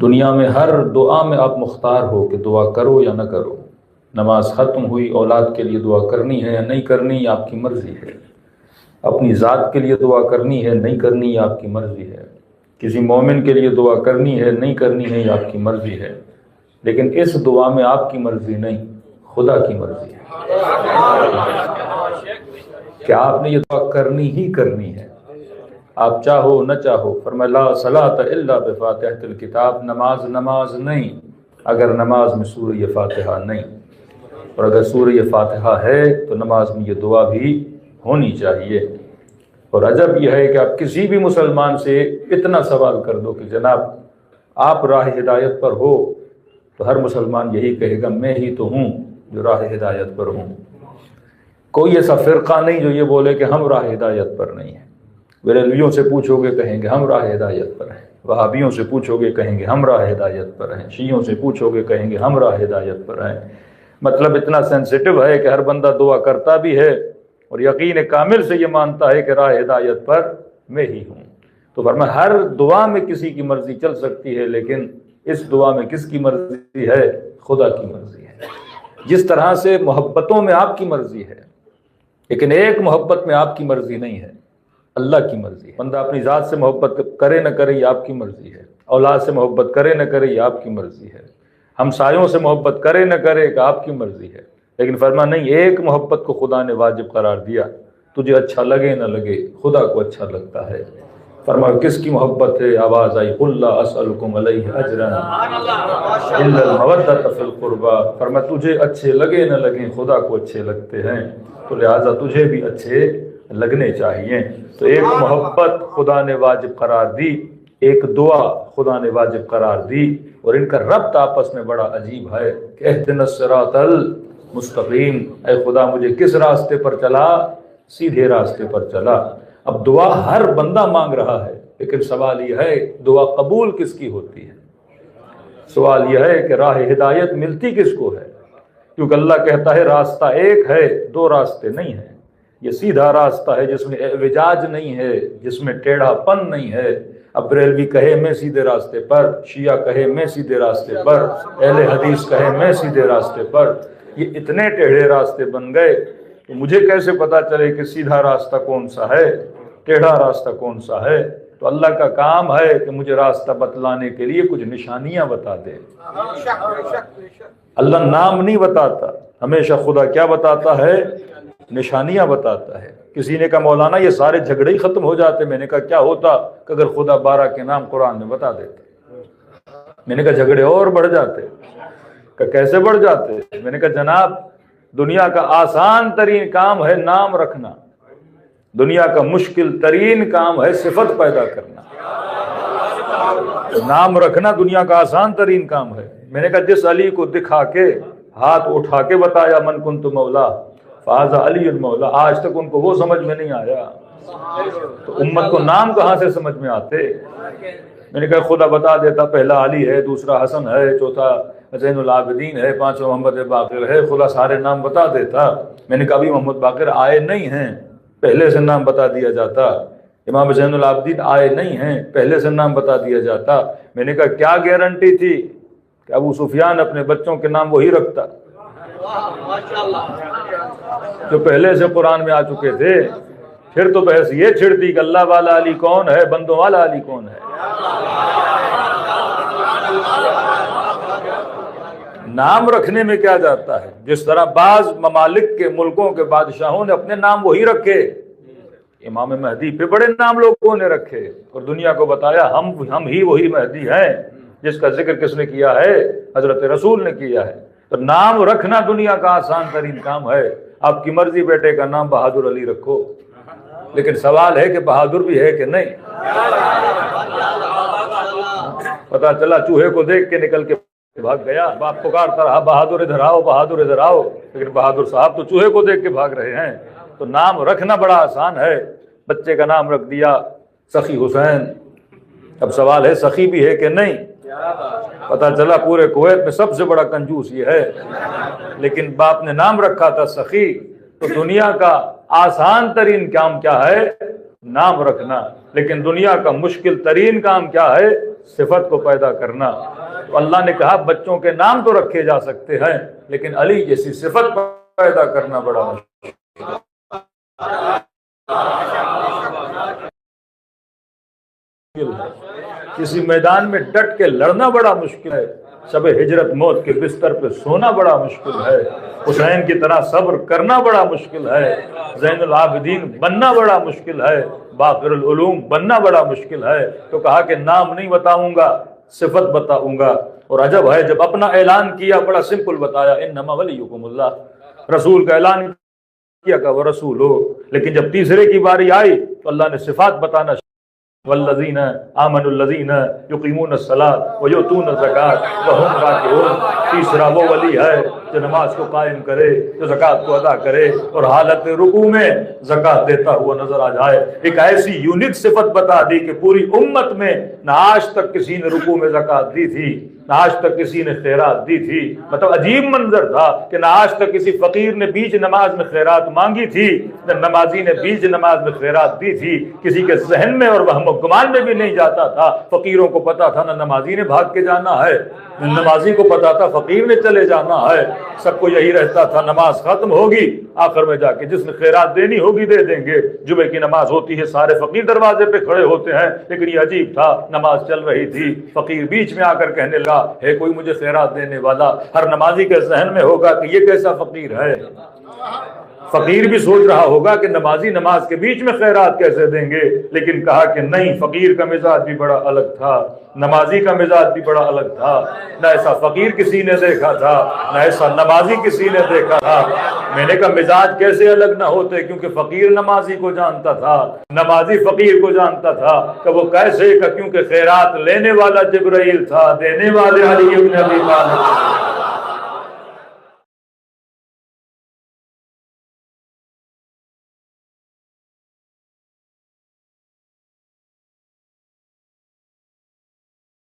دنیا میں ہر دعا میں آپ مختار ہو کہ دعا کرو یا نہ کرو. نماز ختم ہوئی، اولاد کے لیے دعا کرنی ہے یا نہیں کرنی، یہ آپ کی مرضی ہے. اپنی ذات کے لیے دعا کرنی ہے نہیں کرنی، یہ آپ کی مرضی ہے. کسی مومن کے لیے دعا کرنی ہے نہیں کرنی ہے، یہ آپ کی مرضی ہے. لیکن اس دعا میں آپ کی مرضی نہیں، خدا کی مرضی ہے کہ آپ نے یہ دعا کرنی ہی کرنی ہے، آپ چاہو نہ چاہو. فرمایا لا صلاۃ الا بفاتحۃ الکتاب، نماز نہیں اگر نماز میں سورہ فاتحہ نہیں، اور اگر سورہ فاتحہ ہے تو نماز میں یہ دعا بھی ہونی چاہیے. اور عجب یہ ہے کہ آپ کسی بھی مسلمان سے اتنا سوال کر دو کہ جناب آپ راہ ہدایت پر ہو، تو ہر مسلمان یہی کہے گا میں ہی تو ہوں جو راہ ہدایت پر ہوں. کوئی ایسا فرقہ نہیں جو یہ بولے کہ ہم راہ ہدایت پر نہیں ہیں. بریلویوں سے پوچھو گے کہیں گے ہم راہ ہدایت پر ہیں، وہابیوں سے پوچھو گے کہیں گے ہم راہ ہدایت پر ہیں، شیعوں سے پوچھو گے کہیں گے ہم راہ ہدایت پر ہیں. مطلب اتنا سینسیٹیو ہے کہ ہر بندہ دعا کرتا بھی ہے اور یقین کامل سے یہ مانتا ہے کہ راہ ہدایت پر میں ہی ہوں. تو فرمایا ہر دعا میں کسی کی مرضی چل سکتی ہے، لیکن اس دعا میں کس کی مرضی ہے؟ خدا کی مرضی ہے. جس طرح سے محبتوں میں آپ کی مرضی ہے، لیکن ایک محبت میں آپ کی مرضی نہیں ہے، اللہ کی مرضی ہے. بندہ اپنی ذات سے محبت کرے نہ کرے یہ آپ کی مرضی ہے، اولاد سے محبت کرے نہ کرے یہ آپ کی مرضی ہے، ہمسایوں سے محبت کرے نہ کرے کہ آپ کی مرضی ہے. لیکن فرمایا نہیں، ایک محبت کو خدا نے واجب قرار دیا، تجھے اچھا لگے نہ لگے خدا کو اچھا لگتا ہے. فرمایا کس کی محبت ہے؟ آواز آئی قل لا اسألکم علیہ اجرا الا المودۃ فی القربى. فرمایا تجھے اچھے لگے نہ لگیں خدا کو اچھے لگتے ہیں، تو لہٰذا تجھے بھی اچھے لگنے چاہیے. تو ایک محبت خدا نے واجب قرار دی، ایک دعا خدا نے واجب قرار دی، اور ان کا ربط آپس میں بڑا عجیب ہے کہ اہدنا الصراط المستقیم، اے خدا مجھے کس راستے پر چلا؟ سیدھے راستے پر چلا. اب دعا ہر بندہ مانگ رہا ہے، لیکن سوال یہ ہے دعا قبول کس کی ہوتی ہے؟ سوال یہ ہے کہ راہ ہدایت ملتی کس کو ہے؟ کیونکہ اللہ کہتا ہے راستہ ایک ہے، دو راستے نہیں ہیں. یہ سیدھا راستہ ہے جس میں اعوجاج نہیں ہے، جس میں ٹیڑھا پن نہیں ہے. اب بریلوی کہے میں سیدھے راستے پر، شیعہ کہے میں سیدھے راستے پر، اہل حدیث کہے میں سیدھے راستے پر. یہ اتنے ٹیڑھے راستے بن گئے تو مجھے کیسے پتا چلے کہ سیدھا راستہ کون سا ہے، ٹیڑھا راستہ کون سا ہے؟ تو اللہ کا کام ہے کہ مجھے راستہ بتلانے کے لیے کچھ نشانیاں بتا دے. اللہ نام نہیں بتاتا، ہمیشہ خدا کیا بتاتا ہے؟ نشانیاں بتاتا ہے. کسی نے کہا مولانا یہ سارے جھگڑے ہی ختم ہو جاتے. میں نے کہا کیا ہوتا کہ اگر خدا 12 کے نام قرآن میں بتا دیتا؟ میں نے کہا جھگڑے اور بڑھ جاتے. کہ کیسے بڑھ جاتے؟ میں نے کہا جناب دنیا کا آسان ترین کام ہے نام رکھنا، دنیا کا مشکل ترین کام ہے صفت پیدا کرنا. نام رکھنا دنیا کا آسان ترین کام ہے. میں نے کہا جس علی کو دکھا کے ہاتھ اٹھا کے بتایا من کنت مولا فہذا علی المولا، آج تک ان کو وہ سمجھ میں نہیں آیا، تو امت کو نام کہاں سے سمجھ میں آتے؟ میں نے کہا خدا بتا دیتا پہلا علی ہے، دوسرا حسن ہے، چوتھا زین العابدین ہے، پانچواں محمد باقر ہے، خدا سارے نام بتا دیتا. میں نے کہا ابھی محمد باقر آئے نہیں ہیں، پہلے سے نام بتا دیا جاتا. امام زین العابدین آئے نہیں ہیں، پہلے سے نام بتا دیا جاتا. میں نے کہا کیا گارنٹی تھی کہ ابو سفیان اپنے بچوں کے نام وہی رکھتا جو پہلے سے قرآن میں آ چکے تھے؟ پھر تو بحث یہ چھڑتی کہ اللہ والا علی کون ہے، بندوں والا علی کون ہے. نام رکھنے میں کیا جاتا ہے؟ جس طرح بعض ممالک کے ملکوں کے بادشاہوں نے اپنے نام وہی رکھے، امام مہدی پہ بڑے نام لوگوں نے رکھے اور دنیا کو بتایا ہم ہی وہی مہدی ہیں جس کا ذکر کس نے کیا ہے؟ حضرت رسول نے کیا ہے. تو نام رکھنا دنیا کا آسان ترین کام ہے. آپ کی مرضی بیٹے کا نام بہادر علی رکھو، لیکن سوال ہے کہ بہادر بھی ہے کہ نہیں. پتا چلا چوہے کو دیکھ کے نکل کے بھاگ گیا، باپ پکارتا رہا بہادر ادھر آؤ بہادر ادھر آؤ، لیکن بہادر صاحب تو چوہے کو دیکھ کے بھاگ رہے ہیں. تو نام رکھنا بڑا آسان ہے. بچے کا نام رکھ دیا سخی حسین. اب سوال ہے سخی بھی ہے کہ نہیں؟ پتا چلا پورے کویت میں سب سے بڑا کنجوس یہ ہے، لیکن باپ نے نام رکھا تھا سخی. تو دنیا کا آسان ترین کام کیا ہے؟ نام رکھنا. لیکن دنیا کا مشکل ترین کام کیا ہے؟ صفت کو پیدا کرنا. تو اللہ نے کہا بچوں کے نام تو رکھے جا سکتے ہیں لیکن علی جیسی صفت پیدا کرنا بڑا مشکل ہے. کسی میدان میں ڈٹ کے لڑنا بڑا مشکل ہے. شب ہجرت موت کے بستر پہ سونا بڑا مشکل ہے. حسین کی طرح صبر کرنا بڑا مشکل ہے. زین العابدین بننا بڑا مشکل ہے. باقر العلوم بننا بڑا مشکل ہے. تو کہا کہ نام نہیں بتاؤں گا، صفت بتاؤں گا. اور عجب ہے جب اپنا اعلان کیا بڑا سمپل بتایا، انما ولیکم اللہ، رسول کا اعلان کیا کہ وہ رسول ہو. لیکن جب تیسرے کی باری آئی تو اللہ نے صفات بتانا، والذین آمنوا الذین یقیمون الصلاۃ ویؤتون الزکاۃ وہم راکعون. تیسرا وہ ولی ہے جو نماز کو قائم کرے، جو زکوٰۃ کو ادا کرے اور حالت رکوع میں زکوٰۃ دیتا ہوا نظر آ جائے. ایک ایسی یونیک صفت بتا دی کہ پوری امت میں نہ آج تک کسی نے رکوع میں زکوٰۃ دی تھی، نہ آج تک کسی نے خیرات دی تھی. مطلب عجیب منظر تھا کہ نہ آج تک کسی فقیر نے بیچ نماز میں خیرات مانگی تھی، نہ نمازی نے بیچ نماز میں خیرات دی تھی. کسی کے ذہن میں اور وہم و گمان میں بھی نہیں جاتا تھا. فقیروں کو پتا تھا نہ نمازی نے بھاگ کے جانا ہے، نمازی کو پتا تھا فقیر نے چلے جانا ہے. سب کو یہی رہتا تھا نماز ختم ہوگی آخر میں جا کے جس نے خیرات دینی ہوگی دے دیں گے. جمعے کی نماز ہوتی ہے، سارے فقیر دروازے پہ کھڑے ہوتے ہیں. لیکن یہ عجیب تھا، نماز چل رہی تھی، فقیر بیچ میں آ کر کہنے لگا ہے کوئی مجھے خیرات دینے والا. ہر نمازی کے ذہن میں ہوگا کہ یہ کیسا فقیر ہے. فقیر بھی سوچ رہا ہوگا کہ نمازی نماز کے بیچ میں خیرات کیسے دیں گے. لیکن کہا کہ نہیں، فقیر کا مزاج بھی بڑا الگ تھا، نمازی کا مزاج بھی بڑا الگ تھا. نہ ایسا فقیر کسی نے دیکھا تھا، نہ ایسا نمازی کسی نے دیکھا تھا. میں نے کہا مزاج کیسے الگ نہ ہوتے، کیونکہ فقیر نمازی کو جانتا تھا، نمازی فقیر کو جانتا تھا. کہ وہ کیسے؟ کیونکہ خیرات لینے والا جبرائیل تھا، دینے والے علی بن ابی طالب